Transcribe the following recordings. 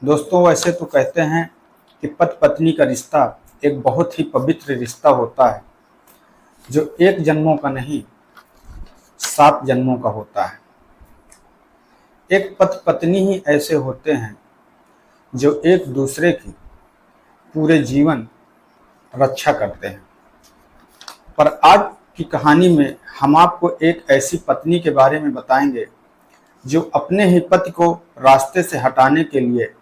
दोस्तों, वैसे तो कहते हैं कि पति पत्नी का रिश्ता एक बहुत ही पवित्र रिश्ता होता है, जो एक जन्मों का नहीं 7 जन्मों का होता है। एक पति पत्नी ही ऐसे होते हैं जो एक दूसरे की पूरे जीवन रक्षा करते हैं। पर आज की कहानी में हम आपको एक ऐसी पत्नी के बारे में बताएंगे जो अपने ही पति को रास्ते से हटाने के लिए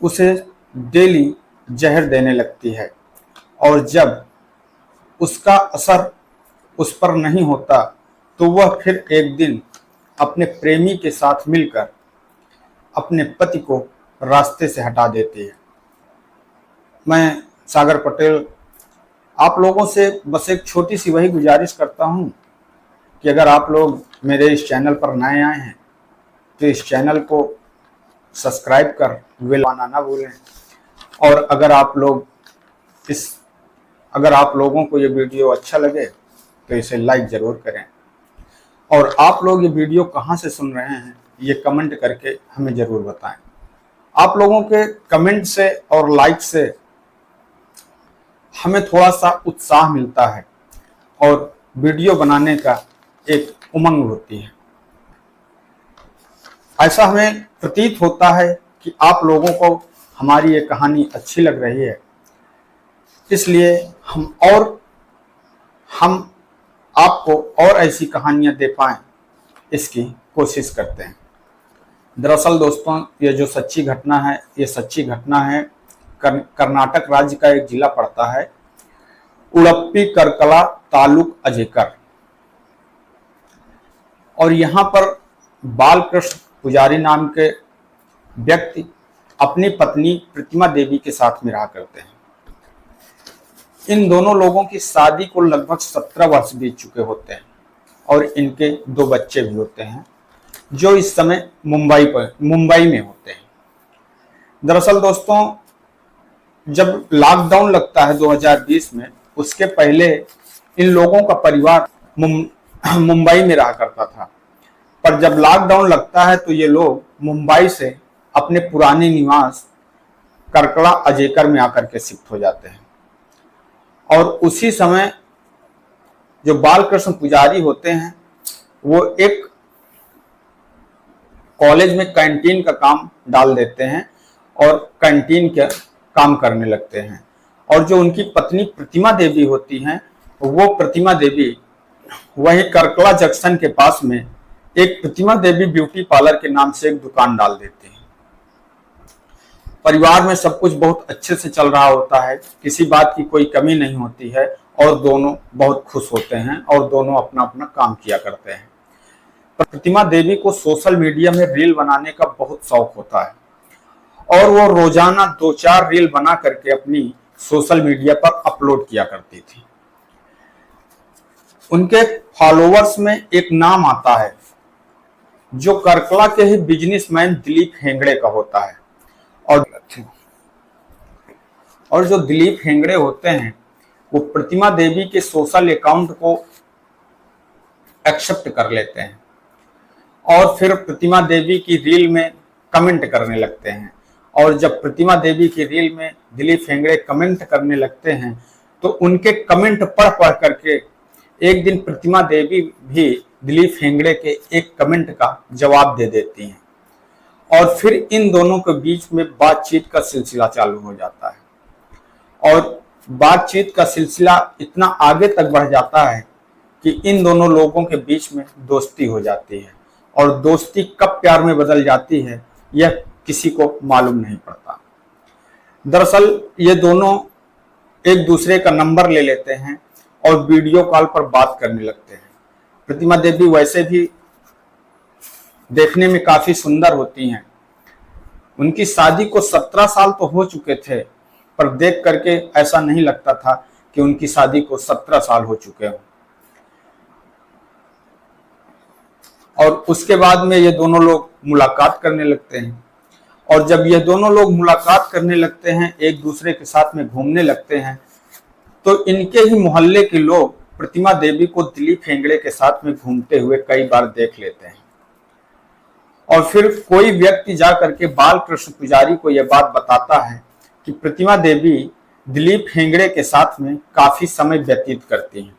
उसे डेली जहर देने लगती है, और जब उसका असर उस पर नहीं होता तो वह फिर एक दिन अपने प्रेमी के साथ मिलकर अपने पति को रास्ते से हटा देती है। मैं सागर पटेल आप लोगों से बस एक छोटी सी वही गुजारिश करता हूं कि अगर आप लोग मेरे इस चैनल पर नए आए हैं तो इस चैनल को सब्सक्राइब कर बेल दबाना ना भूलें। और अगर आप लोगों को ये वीडियो अच्छा लगे तो इसे लाइक ज़रूर करें। और आप लोग ये वीडियो कहाँ से सुन रहे हैं ये कमेंट करके हमें ज़रूर बताएं। आप लोगों के कमेंट से और लाइक से हमें थोड़ा सा उत्साह मिलता है और वीडियो बनाने का एक उमंग होती है। ऐसा हमें प्रतीत होता है कि आप लोगों को हमारी ये कहानी अच्छी लग रही है, इसलिए हम आपको और ऐसी कहानियां दे पाएं इसकी कोशिश करते हैं। दरअसल दोस्तों, ये जो सच्ची घटना है ये सच्ची घटना है कर्नाटक राज्य का एक जिला पड़ता है उडुपी करकला तालुक अजेकर। और यहाँ पर बालकृष्ण पुजारी नाम के व्यक्ति अपनी पत्नी प्रतिमा देवी के साथ में रहा करते हैं। इन दोनों लोगों की शादी को लगभग 17 वर्ष बीत चुके होते हैं और इनके 2 बच्चे भी होते हैं जो इस समय मुंबई में होते हैं। दरअसल दोस्तों, जब लॉकडाउन लगता है 2020 में, उसके पहले इन लोगों का परिवार मुंबई में रहा करता था। पर जब लॉकडाउन लगता है तो ये लोग मुंबई से अपने पुराने निवास करकला अजेकर में आकर के शिफ्ट हो जाते हैं। और उसी समय जो बालकृष्ण पुजारी होते हैं वो एक कॉलेज में कैंटीन का काम डाल देते हैं और कैंटीन का काम करने लगते हैं। और जो उनकी पत्नी प्रतिमा देवी होती हैं वो प्रतिमा देवी वही करकला जंक्शन के पास में एक प्रतिमा देवी ब्यूटी पार्लर के नाम से एक दुकान डाल देते हैं। परिवार में सब कुछ बहुत अच्छे से चल रहा होता है, किसी बात की कोई कमी नहीं होती है और दोनों बहुत खुश होते हैं और दोनों अपना अपना काम किया करते हैं। प्रतिमा देवी को सोशल मीडिया में रील बनाने का बहुत शौक होता है और वो रोजाना 2-4 रील बना करके अपनी सोशल मीडिया पर अपलोड किया करती थी। उनके फॉलोअर्स में एक नाम आता है जो करकला के ही बिजनेसमैन दिलीप हेंगड़े का होता है। और जो दिलीप हेंगड़े होते हैं वो प्रतिमा देवी के सोशल अकाउंट को एक्सेप्ट कर लेते हैं और फिर प्रतिमा देवी की रील में कमेंट करने लगते हैं। और जब प्रतिमा देवी की रील में दिलीप हेंगड़े कमेंट करने लगते हैं तो उनके कमेंट पढ़ करके एक दिन प्रतिमा देवी भी दिलीप हेंगड़े के एक कमेंट का जवाब दे देती हैं और फिर इन दोनों के बीच में बातचीत का सिलसिला चालू हो जाता है। और बातचीत का सिलसिला इतना आगे तक बढ़ जाता है कि इन दोनों लोगों के बीच में दोस्ती हो जाती है। और दोस्ती कब प्यार में बदल जाती है यह किसी को मालूम नहीं पड़ता। दरअसल ये दोनों एक दूसरे का नंबर ले लेते हैं और वीडियो कॉल पर बात करने लगते हैं। प्रतिमा देवी वैसे भी देखने में काफी सुंदर होती हैं। उनकी शादी को 17 साल तो हो चुके थे, पर देख करके ऐसा नहीं लगता था कि उनकी शादी को 17 साल हो चुके हों। और उसके बाद में ये दोनों लोग मुलाकात करने लगते हैं और जब ये दोनों लोग मुलाकात करने लगते हैं, एक दूसरे के साथ में घूमने लगते हैं, तो इनके ही मोहल्ले के लोग प्रतिमा देवी को दिलीप हेंगड़े के साथ में घूमते हुए कई बार देख लेते हैं। और फिर कोई व्यक्ति जा करके बालकृष्ण पुजारी को यह बात बताता है कि प्रतिमा देवी दिलीप हेंगड़े के साथ में काफी समय व्यतीत करती हैं।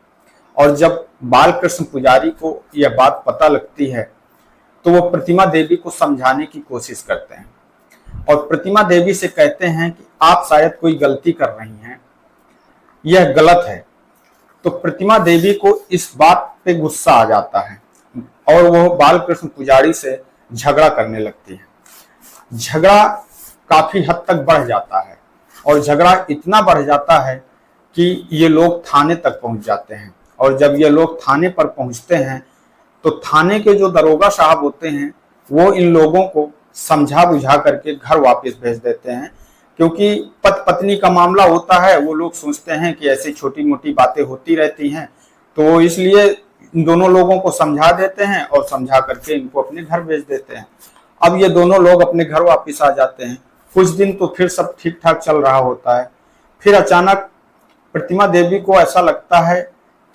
और जब बालकृष्ण पुजारी को यह बात पता लगती है तो वो प्रतिमा देवी को समझाने की कोशिश करते हैं और प्रतिमा देवी से कहते हैं कि आप शायद कोई गलती कर रही हैं, यह गलत है। तो प्रतिमा देवी को इस बात पे गुस्सा आ जाता है और वो बालकृष्ण पुजारी से झगड़ा करने लगती है। झगड़ा काफी हद तक बढ़ जाता है और झगड़ा इतना बढ़ जाता है कि ये लोग थाने तक पहुंच जाते हैं। और जब ये लोग थाने पर पहुंचते हैं तो थाने के जो दरोगा साहब होते हैं वो इन लोगों को समझा बुझा करके घर वापस भेज देते हैं, क्योंकि पति पत्नी का मामला होता है। वो लोग सोचते हैं कि ऐसी छोटी मोटी बातें होती रहती हैं, तो इसलिए इन दोनों लोगों को समझा देते हैं और समझा करके इनको अपने घर भेज देते हैं। अब ये दोनों लोग अपने घर वापस आ जाते हैं। कुछ दिन तो फिर सब ठीक ठाक चल रहा होता है। फिर अचानक प्रतिमा देवी को ऐसा लगता है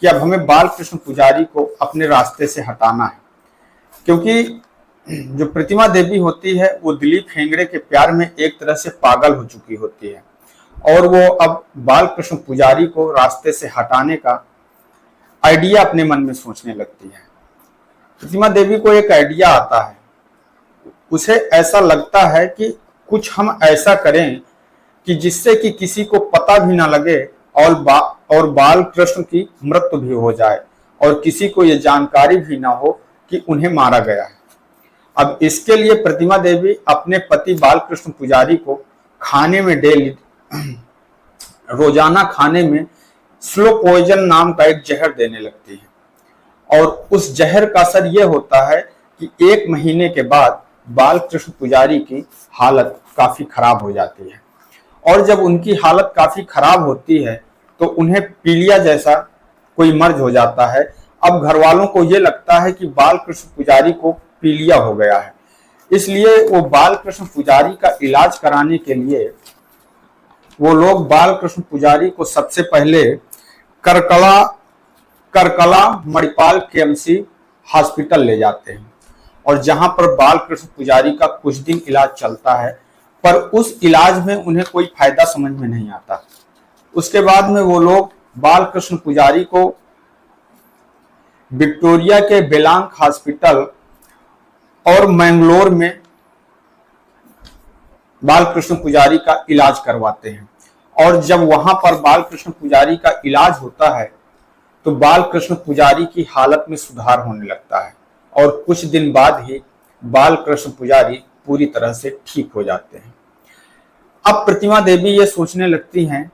कि अब हमें बालकृष्ण पुजारी को अपने रास्ते से हटाना है, क्योंकि जो प्रतिमा देवी होती है वो दिलीप हेंगड़े के प्यार में एक तरह से पागल हो चुकी होती है और वो अब बालकृष्ण पुजारी को रास्ते से हटाने का आइडिया अपने मन में सोचने लगती है। प्रतिमा देवी को एक आइडिया आता है। उसे ऐसा लगता है कि कुछ हम ऐसा करें कि जिससे कि किसी को पता भी ना लगे और बालकृष्ण की मृत्यु भी हो जाए और किसी को ये जानकारी भी ना हो कि उन्हें मारा गया है। अब इसके लिए प्रतिमा देवी अपने पति बालकृष्ण पुजारी को खाने में डेली रोजाना खाने में स्लो पॉइजन नाम का एक जहर देने लगती है और उस जहर का असर यह होता है कि 1 महीने के बाद बालकृष्ण पुजारी की हालत काफी खराब हो जाती है। और जब उनकी हालत काफी खराब होती है तो उन्हें पीलिया जैसा कोई मर्ज हो जाता है। अब घर वालों को यह लगता है कि बालकृष्ण पुजारी को पीलिया हो गया है, इसलिए वो बालकृष्ण पुजारी का इलाज कराने के लिए वो लोग बालकृष्ण पुजारी को सबसे पहले करकला मणिपाल केएमसी हॉस्पिटल ले जाते हैं और जहां पर बालकृष्ण पुजारी का कुछ दिन इलाज चलता है, पर उस इलाज में उन्हें कोई फायदा समझ में नहीं आता। उसके बाद में वो लोग बालकृष्ण पुजारी को विक्टोरिया के बेलांग हॉस्पिटल और मैंगलोर में बालकृष्ण पुजारी का इलाज करवाते हैं। और जब वहां पर बालकृष्ण पुजारी का इलाज होता है तो बालकृष्ण पुजारी की हालत में सुधार होने लगता है और कुछ दिन बाद ही बालकृष्ण पुजारी पूरी तरह से ठीक हो जाते हैं। अब प्रतिमा देवी ये सोचने लगती हैं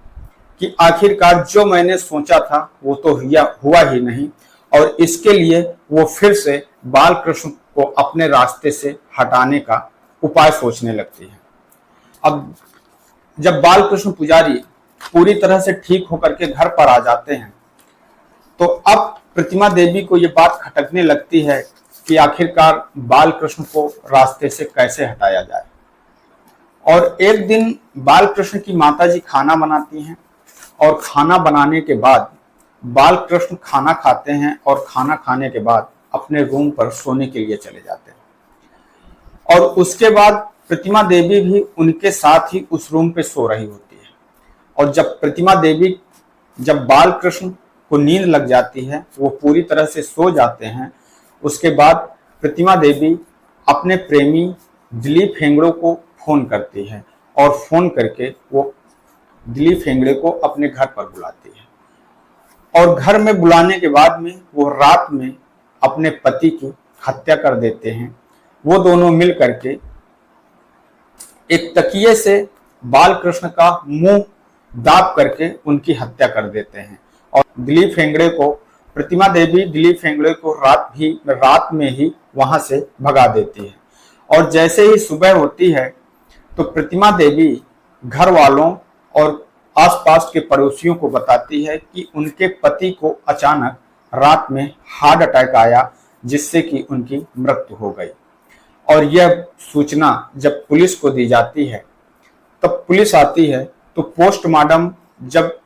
कि आखिरकार जो मैंने सोचा था वो तो हुआ ही नहीं और इसके लिए वो फिर से बालकृष्ण को अपने रास्ते से हटाने का उपाय सोचने लगती है। अब जब बालकृष्ण पुजारी पूरी तरह से ठीक होकर के घर पर आ जाते हैं तो अब प्रतिमा देवी को ये बात खटकने लगती है कि आखिरकार बालकृष्ण को रास्ते से कैसे हटाया जाए। और एक दिन बालकृष्ण की माताजी खाना बनाती हैं और खाना बनाने के बाद बालकृष्ण खाना खाते हैं और खाना खाने के बाद अपने रूम पर सोने के लिए चले जाते हैं और उसके बाद प्रतिमा देवी भी उनके साथ ही उस रूम पे सो रही होती है। और जब बालकृष्ण को नींद लग जाती है, वो पूरी तरह से सो जाते हैं, उसके बाद प्रतिमा देवी अपने प्रेमी दिलीप हेंगड़े को फोन करती है और फोन करके वो दिलीप हेंगड़े को अपने घर पर बुलाती है और घर में बुलाने के बाद में वो रात में अपने पति की हत्या कर देते हैं। वो दोनों मिल करके एक तकिए से बालकृष्ण का मुंह दाब करके उनकी हत्या कर देते हैं और दिलीप हेंगड़े को प्रतिमा देवी दिलीप हेंगड़े को रात में ही वहां से भगा देती है। और जैसे ही सुबह होती है तो प्रतिमा देवी घर वालों और आसपास के पड़ोसियों को बताती है कि उनके पति को अचानक रात में हार्ट अटैक आया जिससे कि उनकी मृत्यु हो गई। और यह सूचना जब पुलिस को दी जाती है तब पुलिस आती है तो पोस्टमार्टम जब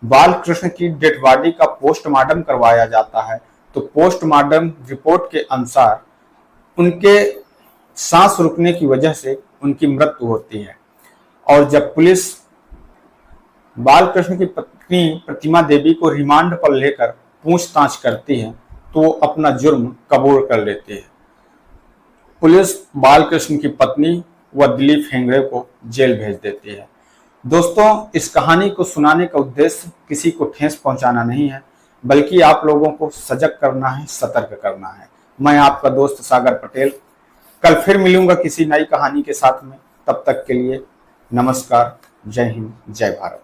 बालकृष्ण की डेड बॉडी का पोस्टमार्टम करवाया जाता है तो पोस्टमार्टम रिपोर्ट के अनुसार उनके सांस रुकने की वजह से उनकी मृत्यु होती है। और जब पुलिस बालकृष्ण की पत्नी प्रतिमा देवी को रिमांड पर लेकर पूछताछ करती है तो वो अपना जुर्म कबूल कर लेती है। पुलिस बालकृष्ण की पत्नी व दिलीप हेंगड़े को जेल भेज देती है। दोस्तों, इस कहानी को सुनाने का उद्देश्य किसी को ठेस पहुंचाना नहीं है, बल्कि आप लोगों को सजग करना है, सतर्क करना है। मैं आपका दोस्त सागर पटेल कल फिर मिलूंगा किसी नई कहानी के साथ में। तब तक के लिए नमस्कार, जय हिंद, जय भारत।